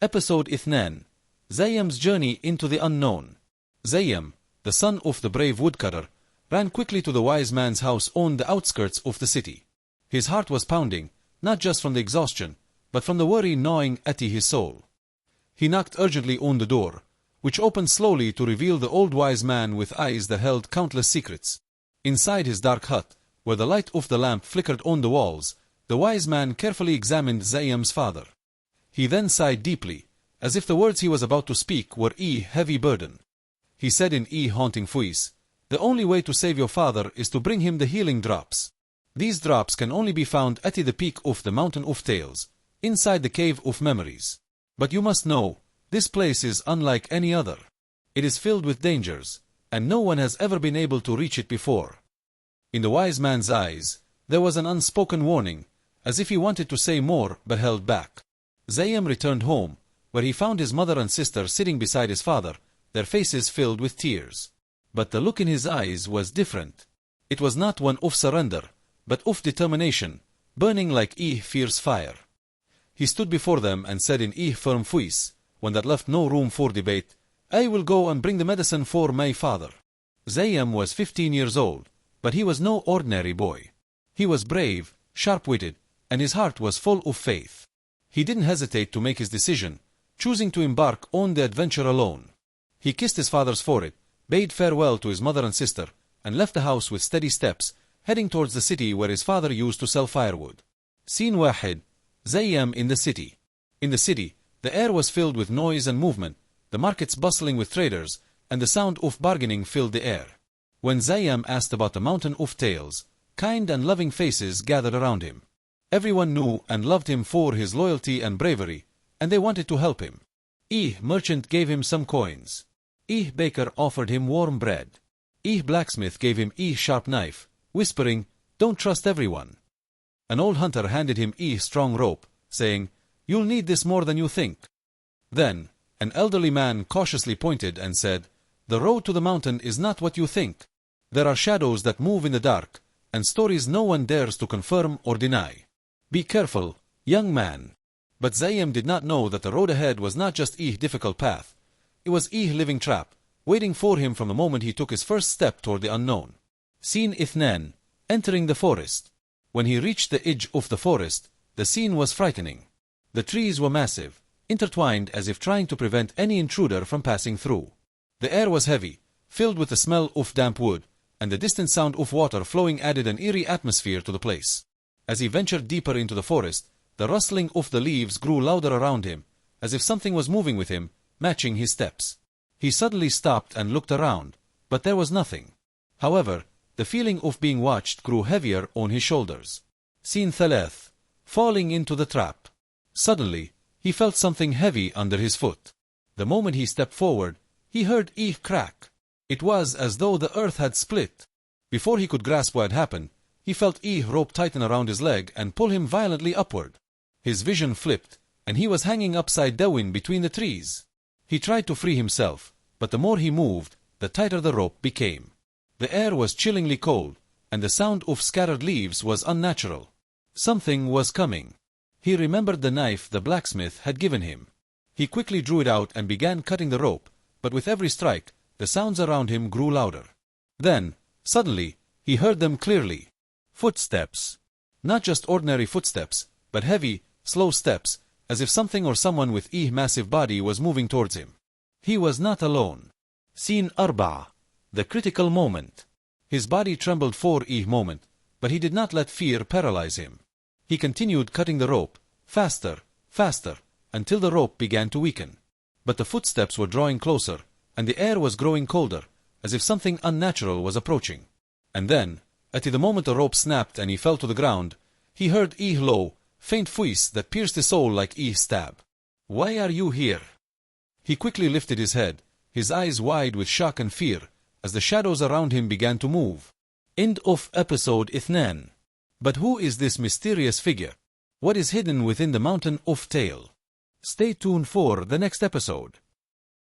Episode Ithnan. Zaeem's journey into the unknown. Zaeem, the son of the brave woodcutter, ran quickly to the wise man's house on the outskirts of the city. His heart was pounding, not just from the exhaustion, but from the worry gnawing at his soul. He knocked urgently on the door, which opened slowly to reveal the old wise man with eyes that held countless secrets. Inside his dark hut, where the light of the lamp flickered on the walls, the wise man carefully examined Zaeem's father. He then sighed deeply, as if the words he was about to speak were a heavy burden. He said in a haunting voice, "The only way to save your father is to bring him the healing drops. These drops can only be found at the peak of the Mountain of Tales, inside the Cave of Memories. But you must know, this place is unlike any other. It is filled with dangers, and no one has ever been able to reach it before." In the wise man's eyes, there was an unspoken warning, as if he wanted to say more but held back. Zaeem returned home, where he found his mother and sister sitting beside his father, their faces filled with tears. But the look in his eyes was different. It was not one of surrender, but of determination, burning like a fierce fire. He stood before them and said in a firm voice, one that left no room for debate, "I will go and bring the medicine for my father." Zaeem was 15 years old, but he was no ordinary boy. He was brave, sharp-witted, and his heart was full of faith. He didn't hesitate to make his decision, choosing to embark on the adventure alone. He kissed his father's forehead, bade farewell to his mother and sister, and left the house with steady steps, heading towards the city where his father used to sell firewood. Scene wahid. Zaeem in the city. In the city, the air was filled with noise and movement, the markets bustling with traders, and the sound of bargaining filled the air. When Zaeem asked about the Mountain of Tales, kind and loving faces gathered around him. Everyone knew and loved him for his loyalty and bravery, and they wanted to help him. A merchant gave him some coins. A baker offered him warm bread. A blacksmith gave him a sharp knife, whispering, "Don't trust everyone." An old hunter handed him a strong rope, saying, "You'll need this more than you think." Then, an elderly man cautiously pointed and said, "The road to the mountain is not what you think. There are shadows that move in the dark, and stories no one dares to confirm or deny. Be careful, young man." But Zaeem did not know that the road ahead was not just a difficult path. It was a living trap, waiting for him from the moment he took his first step toward the unknown. Scene Ithnan. Entering the forest. When he reached the edge of the forest, the scene was frightening. The trees were massive, intertwined as if trying to prevent any intruder from passing through. The air was heavy, filled with the smell of damp wood, and the distant sound of water flowing added an eerie atmosphere to the place. As he ventured deeper into the forest, the rustling of the leaves grew louder around him, as if something was moving with him, matching his steps. He suddenly stopped and looked around, but there was nothing. However, the feeling of being watched grew heavier on his shoulders. Scene Thalath. Falling into the trap. Suddenly, he felt something heavy under his foot. The moment he stepped forward, he heard a crack. It was as though the earth had split. Before he could grasp what had happened, he felt a rope tighten around his leg and pull him violently upward. His vision flipped, and he was hanging upside down between the trees. He tried to free himself, but the more he moved, the tighter the rope became. The air was chillingly cold, and the sound of scattered leaves was unnatural. Something was coming. He remembered the knife the blacksmith had given him. He quickly drew it out and began cutting the rope, but with every strike, the sounds around him grew louder. Then, suddenly, he heard them clearly. Footsteps. Not just ordinary footsteps, but heavy, slow steps, as if something or someone with a massive body was moving towards him. He was not alone. Scene Arba'a. The critical moment. His body trembled for a moment, but he did not let fear paralyze him. He continued cutting the rope, faster, faster, until the rope began to weaken. But the footsteps were drawing closer, and the air was growing colder, as if something unnatural was approaching. And then, at the moment the rope snapped and he fell to the ground, he heard a low, faint voice that pierced his soul like a stab. "Why are you here?" He quickly lifted his head, his eyes wide with shock and fear, as the shadows around him began to move. End of episode Ithnan. But who is this mysterious figure? What is hidden within the Mountain of Tale? Stay tuned for the next episode.